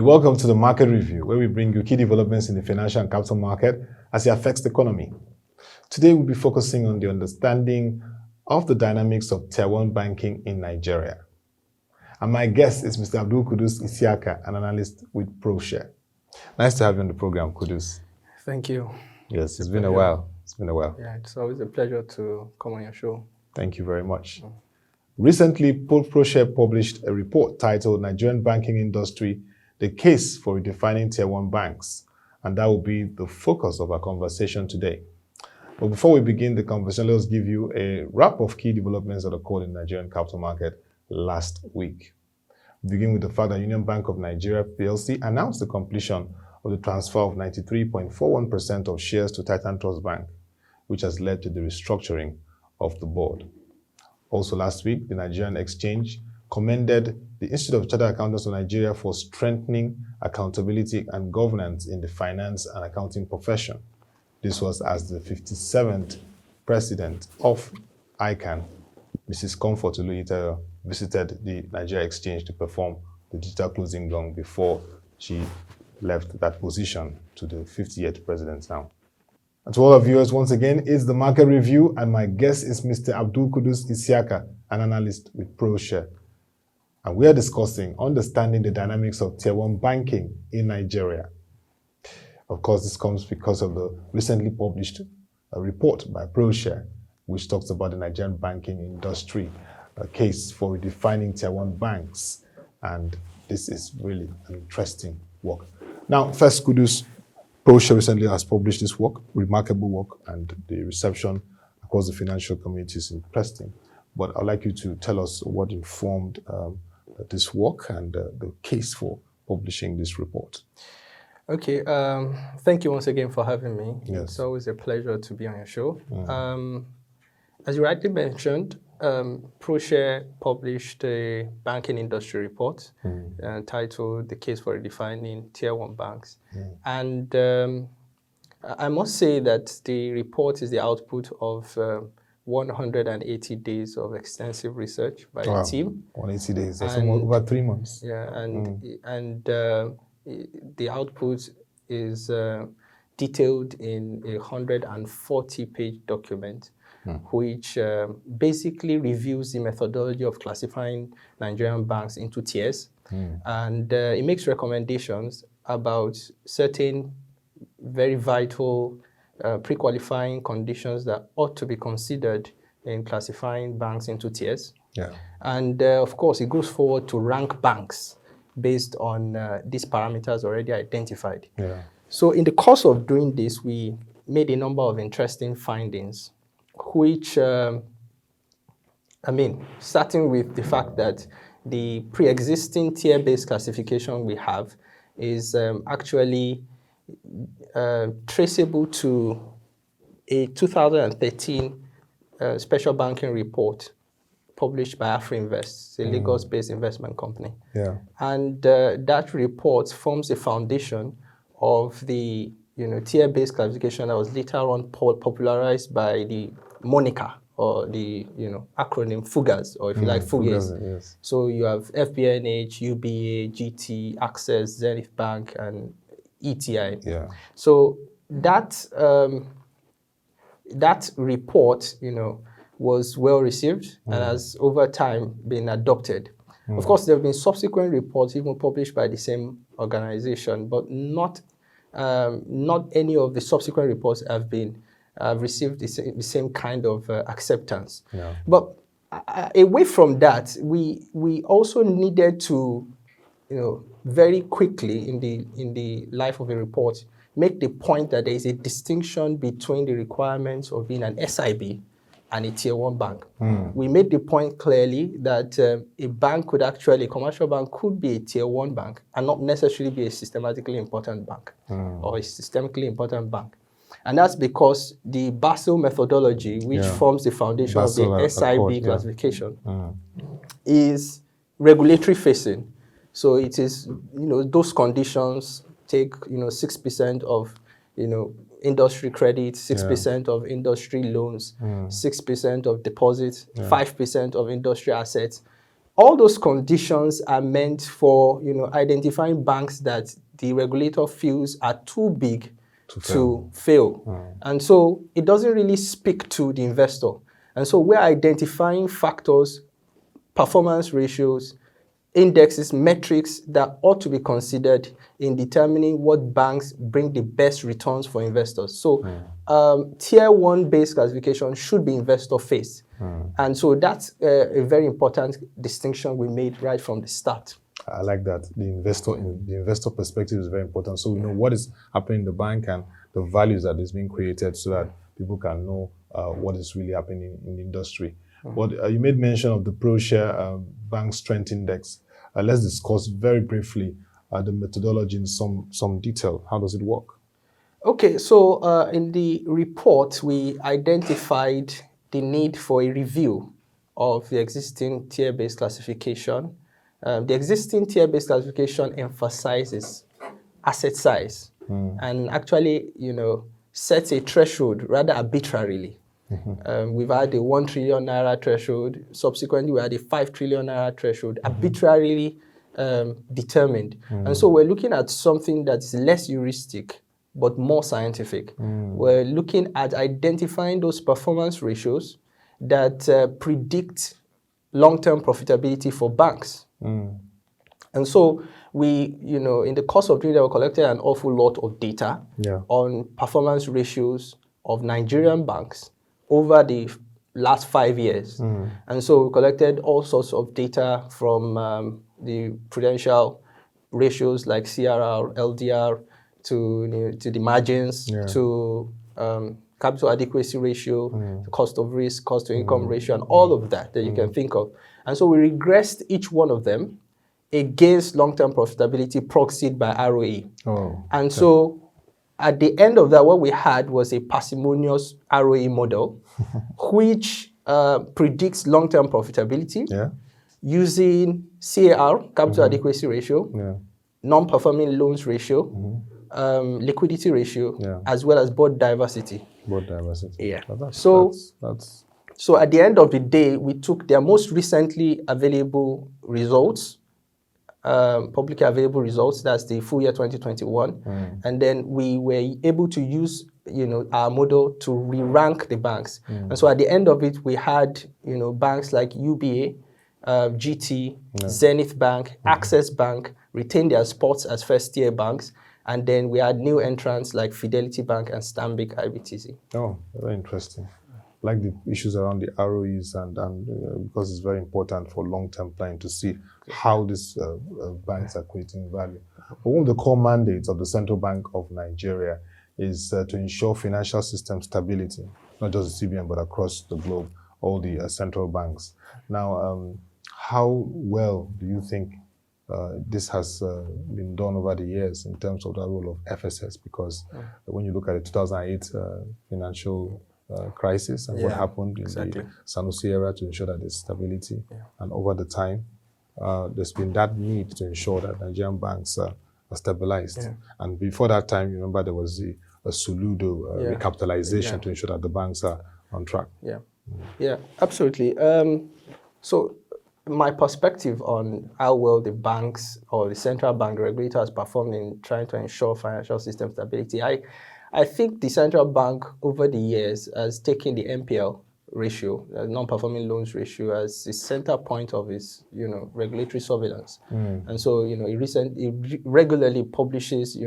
welcome to the Market Review, where we bring you key developments in the financial and capital market as it affects the economy. Today, we'll be focusing on the understanding of the dynamics of Tier 1 banking in Nigeria. And my guest is Mr. AbdulQudus Isiaka, an analyst with Proshare. Nice to have you on the program, Kudus. Thank you. Yes, it's been a while. It's been a while. Yeah, it's always a pleasure to come on your show. Thank you very much. Recently, Proshare published a report titled Nigerian Banking Industry, the Case for Redefining Tier 1 Banks. And that will be the focus of our conversation today. But before we begin the conversation, let's give you a wrap of key developments that occurred in the Nigerian capital market last week. We begin with the fact that Union Bank of Nigeria PLC announced the completion of the transfer of 93.41% of shares to Titan Trust Bank, which has led to the restructuring of the board. Also last week, the Nigerian Exchange commended the Institute of Chartered Accountants of Nigeria for strengthening accountability and governance in the finance and accounting profession. This was as the 57th president of ICANN, Mrs. Comfort Oluwitayo, visited the Nigerian Exchange to perform the digital closing gong before she left that position to the 50th president now. And to all our viewers, once again, it's the Market Review, and my guest is Mr. AbdulQudus Isiaka, an analyst with Proshare. And we are discussing understanding the dynamics of Tier 1 banking in Nigeria. Of course, this comes because of the recently published report by Proshare, which talks about the Nigerian banking industry, a case for redefining Tier 1 banks. And this is really an interesting work. Now, first, Kudus, Proshare recently has published this work, remarkable work, and the reception across the financial community is interesting. But I'd like you to tell us what informed this work and the case for publishing this report. Okay, thank you once again for having me. Yes. It's always a pleasure to be on your show. As you rightly mentioned, Proshare published a banking industry report titled The Case for Redefining Tier 1 Banks. And I must say that the report is the output of 180 days of extensive research by the team. 180 days, that's over 3 months. Yeah, and the output is detailed in a 140-page document, which basically reviews the methodology of classifying Nigerian banks into tiers. And it makes recommendations about certain very vital pre-qualifying conditions that ought to be considered in classifying banks into tiers. Yeah. And of course, it goes forward to rank banks based on these parameters already identified. Yeah. So in the course of doing this, we made a number of interesting findings, which, starting with the fact that the pre-existing tier-based classification we have is actually traceable to a 2013 special banking report published by AfriInvest, a Lagos-based investment company. Yeah. And that report forms the foundation of the tier-based classification that was later on popularized by the moniker or the acronym FUGAS, or if you like, FUGAS. Yes. So you have FBNH, UBA, GT, Access, Zenith Bank, and ETI. Yeah. So that that report, was well received and has over time been adopted. Of course, there have been subsequent reports even published by the same organization, but not any of the subsequent reports have been received the same kind of acceptance. Yeah. But away from that, we also needed to, very quickly in the life of a report, make the point that there is a distinction between the requirements of being an SIB and a Tier 1 bank. We made the point clearly that a bank could actually, a commercial bank could be a Tier 1 bank and not necessarily be a systematically important bank or a systemically important bank. And that's because the Basel methodology, which forms the foundation of the SIB classification, is regulatory facing. So it is, those conditions take, 6% of, industry credit, 6% of industry loans, 6% of deposits, 5% of industry assets, all those conditions are meant for, identifying banks that the regulator feels are too big to fail. And so it doesn't really speak to the investor. And so we're identifying factors, performance ratios, indexes, metrics that ought to be considered in determining what banks bring the best returns for investors. So Tier 1 based classification should be investor-faced. And so that's a very important distinction we made right from the start. I like that. The investor perspective is very important. So we know what is happening in the bank and the values that is being created so that people can know what is really happening in the industry. But you made mention of the Proshare Bank Strength Index. Let's discuss very briefly the methodology in some detail. How does it work? Okay, so in the report, we identified the need for a review of the existing tier-based classification. The existing tier-based classification emphasizes asset size and actually, sets a threshold rather arbitrarily. We've had a 1 trillion naira threshold. Subsequently, we had a 5 trillion naira threshold, arbitrarily determined. And so we're looking at something that's less heuristic, but more scientific. We're looking at identifying those performance ratios that predict long-term profitability for banks. And so we, in the course of doing that, we collected an awful lot of data on performance ratios of Nigerian banks over the last 5 years. And so we collected all sorts of data from the prudential ratios like CRR, LDR, to the margins, to capital adequacy ratio, the cost of risk, cost to income ratio, and all of that you can think of. And so we regressed each one of them against long-term profitability proxied by ROE. And so at the end of that, what we had was a parsimonious ROE model, which predicts long-term profitability using CAR, capital adequacy ratio, non-performing loans ratio, liquidity ratio, as well as board diversity. Board diversity. So at the end of the day, we took their most recently available results, publicly available results, that's the full year 2021. And then we were able to use, our model to re-rank the banks. And so at the end of it, we had, banks like UBA, GT, Zenith Bank, Access Bank retain their spots as first-tier banks. And then we had new entrants like Fidelity Bank and Stanbic IBTC. Oh, very interesting. Like the issues around the ROEs and because it's very important for long-term planning to see how these banks are creating value. But one of the core mandates of the Central Bank of Nigeria is to ensure financial system stability, not just the CBN, but across the globe, all the central banks. Now, how well do you think this has been done over the years in terms of the role of FSS? Because when you look at the 2008 financial crisis and what happened in the Sanusi era to ensure that there's stability, and over the time, there's been that need to ensure that Nigerian banks are stabilized. And before that time, you remember there was a Soludo recapitalization to ensure that the banks are on track. Yeah, absolutely. So my perspective on how well the banks or the central bank regulator has performed in trying to ensure financial system stability, I think the central bank over the years has taken the NPL ratio, non-performing loans ratio, as the center point of its, regulatory surveillance. And so, it regularly publishes,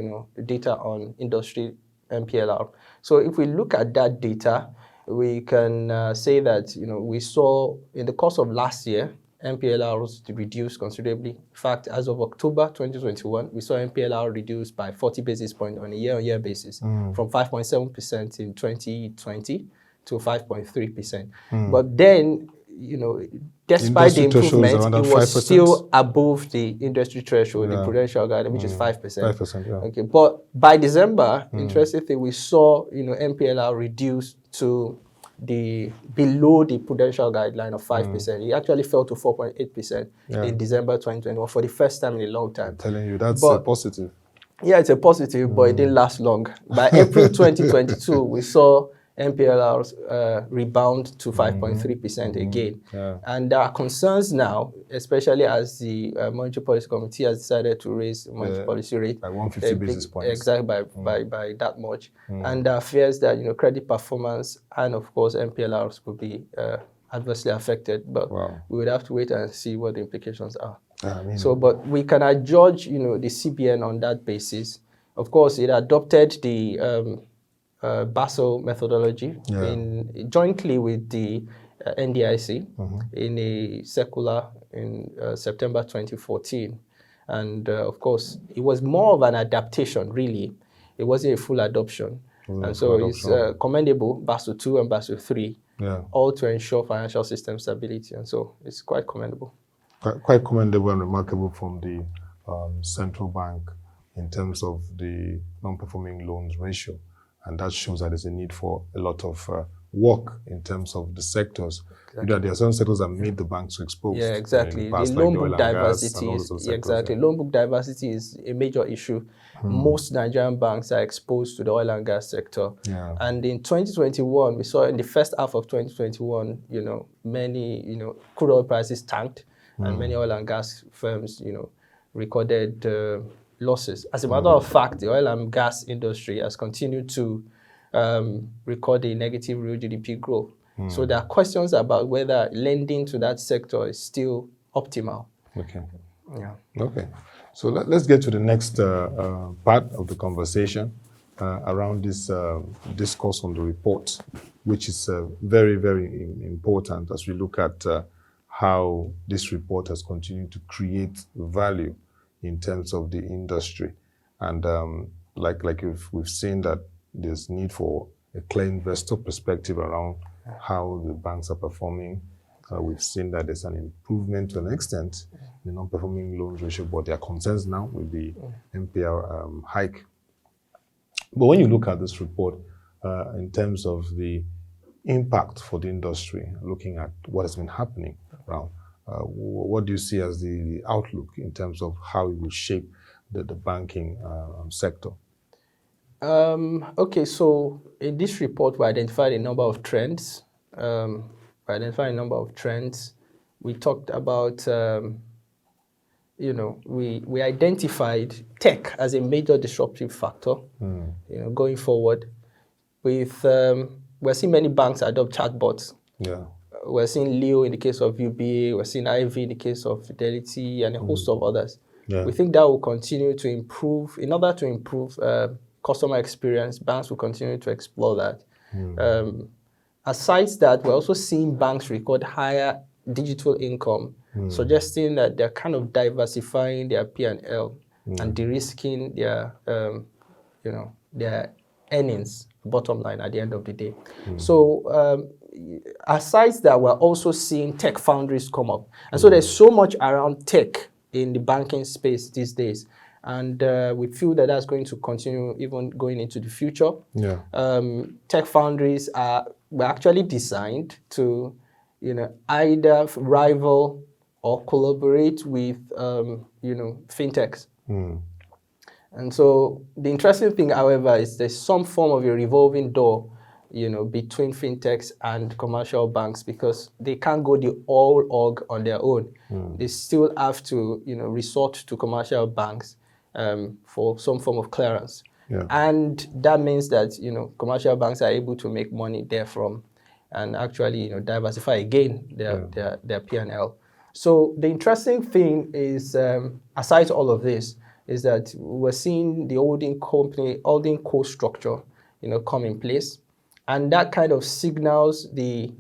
data on industry MPLR. So if we look at that data, we can say that, we saw in the course of last year, MPLR was reduced considerably. In fact, as of October 2021, we saw MPLR reduced by 40 basis points on a year-on-year basis, from 5.7% in 2020 to 5.3%. But then, despite the improvement, it was 5%? Still above the industry threshold, the prudential guideline, which is 5%. 5%, Okay, but by December, interestingly, we saw, MPLR reduced to below the prudential guideline of 5%. It actually fell to 4.8% in December 2021 for the first time in a long time. I'm telling you, that's a positive. Yeah, it's a positive, but it didn't last long. By April 2022, we saw MPLRs rebound to 5.3% again. Yeah. And there are concerns now, especially as the Monetary Policy Committee has decided to raise the monetary policy rate by 150 basis points. Exactly by that much. And there are fears that credit performance and of course MPLRs will be adversely affected. But we would have to wait and see what the implications are. But we cannot judge the CBN on that basis. Of course, it adopted the Basel methodology jointly with the NDIC in a circular in September 2014. And of course, it was more of an adaptation, really. It wasn't a full adoption. And so it's commendable, Basel II and Basel III, all to ensure financial system stability. And so it's quite commendable. Quite commendable and remarkable from the central bank in terms of the non-performing loans ratio. And that shows that there's a need for a lot of work in terms of the sectors. Exactly. There are some sectors that made the banks so exposed. Yeah, exactly. The loan book diversity is loan book diversity is a major issue. Most Nigerian banks are exposed to the oil and gas sector. Yeah. And in 2021, we saw in the first half of 2021, many, crude oil prices tanked, and many oil and gas firms, recorded losses. As a matter of fact, the oil and gas industry has continued to record a negative real GDP growth. So there are questions about whether lending to that sector is still optimal. Okay. Yeah. Okay. So let's get to the next part of the conversation around this discourse on the report, which is very, very important as we look at how this report has continued to create value in terms of the industry. And like we've seen that there's need for a clear investor perspective around how the banks are performing. We've seen that there's an improvement to an extent in the non-performing loans ratio, but there are concerns now with the NPL hike. But when you look at this report in terms of the impact for the industry, looking at what has been happening around, what do you see as the outlook in terms of how it will shape the banking sector? Okay, so in this report, we identified a number of trends. We talked about, we identified tech as a major disruptive factor, going forward. We're seeing many banks adopt chatbots. Yeah. We're seeing Leo in the case of UBA, we're seeing IV in the case of Fidelity, and a host of others. Yeah. We think that will continue to improve. In order to improve customer experience, banks will continue to explore that. Aside that, we're also seeing banks record higher digital income, suggesting that they're kind of diversifying their P&L and de-risking their, their earnings, bottom line at the end of the day. So aside that, we're also seeing tech foundries come up. And so there's so much around tech in the banking space these days. And we feel that that's going to continue even going into the future. Yeah. Tech foundries were actually designed to, either rival or collaborate with, fintechs. And so the interesting thing, however, is there's some form of a revolving door, between fintechs and commercial banks, because they can't go the all org on their own. They still have to, resort to commercial banks for some form of clearance. Yeah. And that means that, commercial banks are able to make money therefrom and actually, diversify again their P&L. So the interesting thing is, aside all of this, is that we're seeing the holding co structure, come in place. And that kind of signals the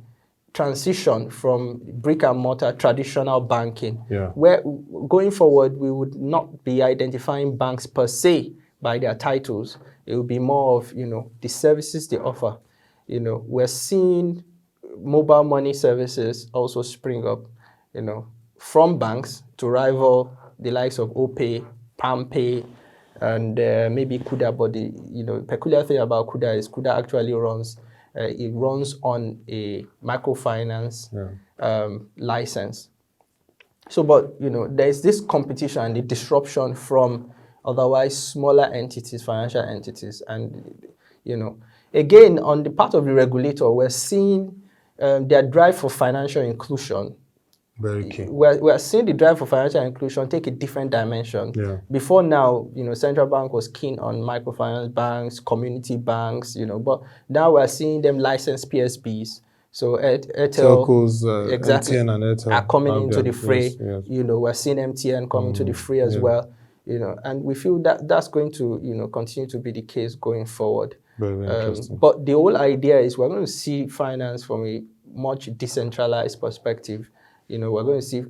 transition from brick and mortar traditional banking, where going forward, we would not be identifying banks per se by their titles. It will be more of, the services they offer. We're seeing mobile money services also spring up, from banks to rival the likes of OPay, PalmPay, and maybe Kuda. But the peculiar thing about Kuda is Kuda actually runs on a microfinance license. So, but there's this competition and the disruption from otherwise smaller entities, financial entities, and again, on the part of the regulator, we're seeing their drive for financial inclusion. Very key. We're seeing the drive for financial inclusion take a different dimension. Yeah. Before now, central bank was keen on microfinance banks, community banks, but now we're seeing them license PSBs. So Airtel, Telcos, exactly, MTN and Airtel are coming have into their- the fray. yes. We're seeing MTN come into the fray as yeah. well. And we feel that that's going to continue to be the case going forward. Very, very interesting. But the whole idea is we're going to see finance from a much decentralized perspective. We're going to see,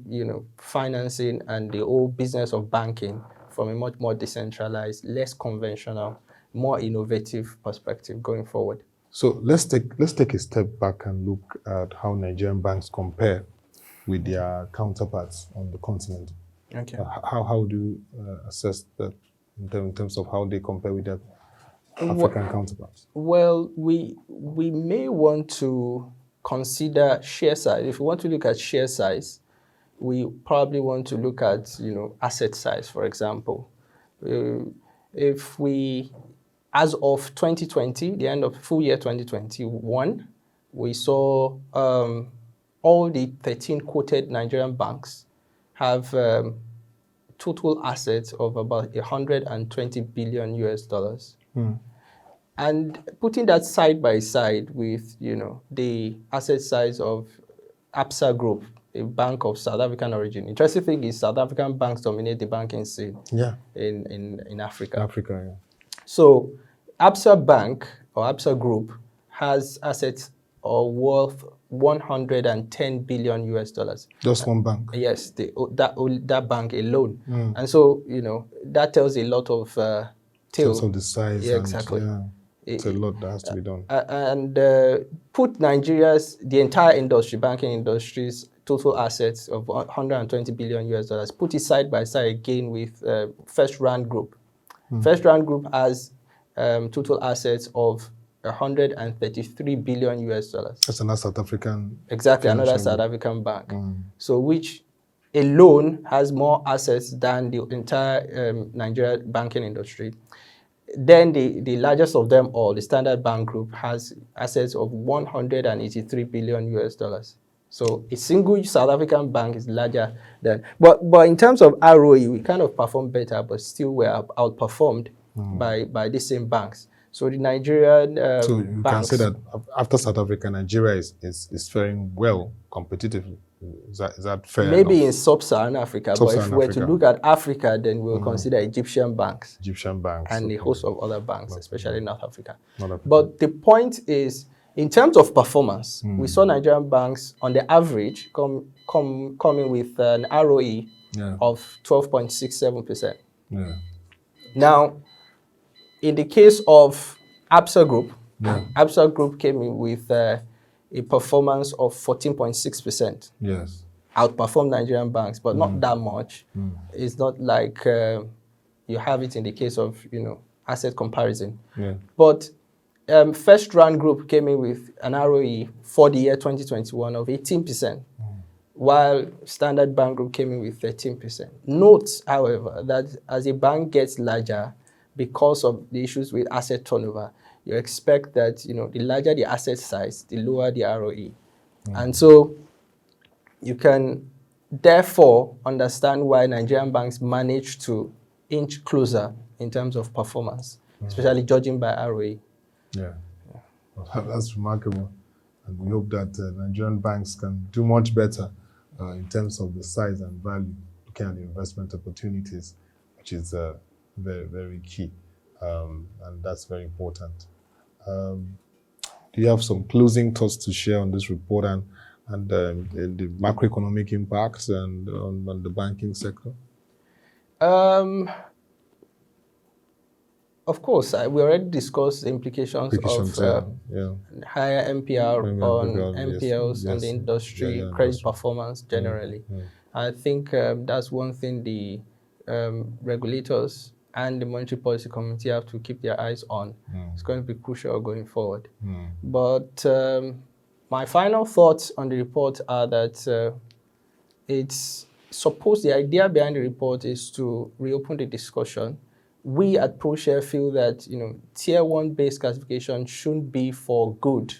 financing and the whole business of banking from a much more decentralized, less conventional, more innovative perspective going forward. So let's take a step back and look at how Nigerian banks compare with their counterparts on the continent. Okay. How do you assess that in terms of how they compare with their African counterparts? Well, we may want to consider share size. If we want to look at share size, we probably want to look at asset size, for example. If we, as of 2020, the end of full year 2021, we saw all the 13 quoted Nigerian banks have total assets of about $120 billion US. And putting that side by side with, the asset size of Absa Group, a bank of South African origin. Interesting thing is South African banks dominate the banking scene in Africa. Yeah. So Absa Bank or Absa Group has assets or worth $110 billion US. Just one bank? Yes, that bank alone. And so, that tells a lot of tales of the size. Yeah, exactly. It's a lot that has to be done. And put the entire industry, banking industry's total assets of $120 billion US, put it side by side again with First Rand Group. First Rand Group has total assets of $133 billion US. That's another South African. Exactly, another South African bank. So which alone has more assets than the entire Nigerian banking industry. Then the largest of them all, the Standard Bank Group, has assets of $183 billion US. So a single South African bank is larger than, but in terms of ROE, we kind of perform better, but still we're outperformed by the same banks. So the Nigerian so you banks, can say that after South Africa, Nigeria is faring well competitively. Is that fair? Maybe enough? in sub-Saharan Africa, but if we were to look at Africa, then we'll consider Egyptian banks. And a host of other banks, especially North Africa. But the point is, in terms of performance, we saw Nigerian banks on the average coming with an ROE of 12.67%. Yeah. Now, in the case of Absa Group, Absa Group came in with a performance of 14.6%. Yes. Outperformed Nigerian banks, but not that much. It's not like you have it in the case of asset comparison. Yeah. But First Rand Group came in with an ROE for the year 2021 of 18%, while Standard Bank Group came in with 13%. Note, however, that as a bank gets larger, because of the issues with asset turnover, you expect that the larger the asset size, the lower the ROE. And so you can therefore understand why Nigerian banks manage to inch closer in terms of performance, especially judging by ROE. Yeah. Well, that's remarkable. And we hope that Nigerian banks can do much better in terms of the size and value, looking at the investment opportunities, which is very, very key. And that's very important. Do you have some closing thoughts to share on this report and the macroeconomic impacts and on the banking sector? Of course, we already discussed the implications of higher MPR on NPLs and the industry credit performance generally. I think that's one thing the regulators and the Monetary Policy Committee have to keep their eyes on. It's going to be crucial going forward. But my final thoughts on the report are that the idea behind the report is to reopen the discussion we at Proshare feel that tier 1 based classification shouldn't be for good.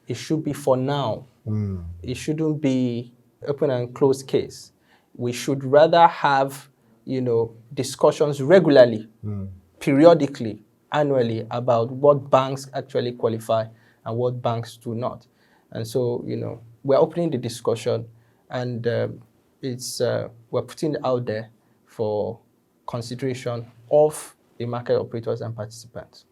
It should be for now. It shouldn't be open and closed case. We should rather have discussions regularly, periodically, annually about what banks actually qualify and what banks do not. And so we're opening the discussion, and we're putting it out there for consideration of the market operators and participants.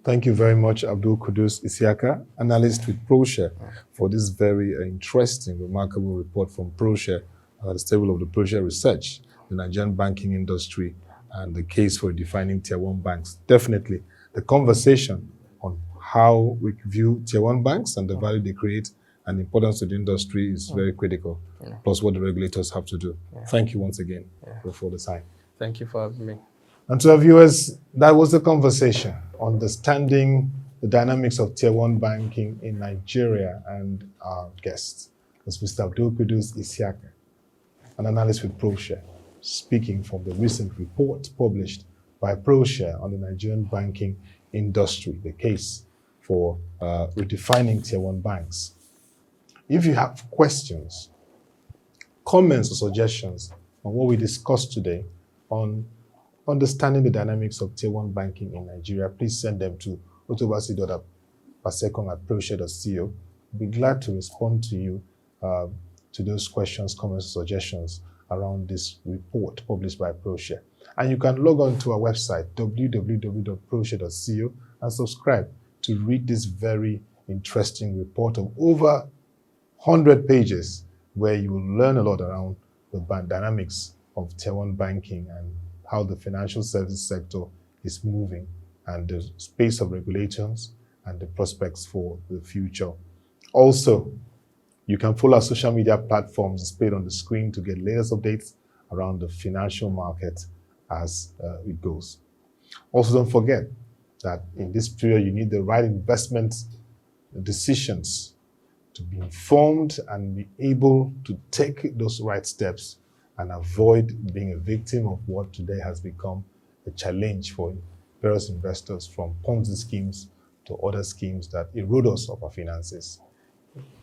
Thank you very much, AbdulQudus Isiaka, analyst with Proshare, for this very interesting, remarkable report from Proshare at the table of the Proshare research, the Nigerian banking industry, and the case for defining tier 1 banks. Definitely, the conversation on how we view tier 1 banks and the value they create and the importance to the industry is very critical, plus what the regulators have to do. Thank you once again for the time. Thank you for having me. And to our viewers, that was the conversation, understanding the dynamics of tier 1 banking in Nigeria, and our guest was Mr. AbdulQudus Isiaka, an analyst with Proshare, speaking from the recent report published by Proshare on the Nigerian banking industry, the case for redefining tier 1 banks. If you have questions, comments, or suggestions on what we discussed today on understanding the dynamics of tier 1 banking in Nigeria, please send them to Ottoabasi Abasiekong at Proshare.co. We'll be glad to respond to you to those questions, comments, suggestions around this report published by Proshare. And you can log on to our website, www.proshare.co, and subscribe to read this very interesting report of over 100 pages, where you will learn a lot around the dynamics of tier 1 banking and how the financial services sector is moving, and the space of regulations and the prospects for the future. Also, you can follow our social media platforms displayed on the screen to get latest updates around the financial market as it goes. Also, don't forget that in this period, you need the right investment decisions to be informed and be able to take those right steps and avoid being a victim of what today has become a challenge for various investors, from Ponzi schemes to other schemes that erode us of our finances.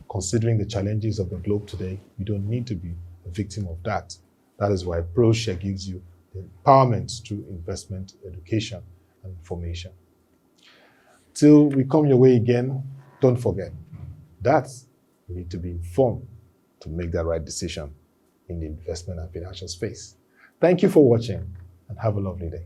Considering the challenges of the globe today, you don't need to be a victim of that. That is why Proshare gives you the empowerment through investment education and information. Till we come your way again, don't forget that you need to be informed to make that right decision in the investment and financial space. Thank you for watching, and have a lovely day.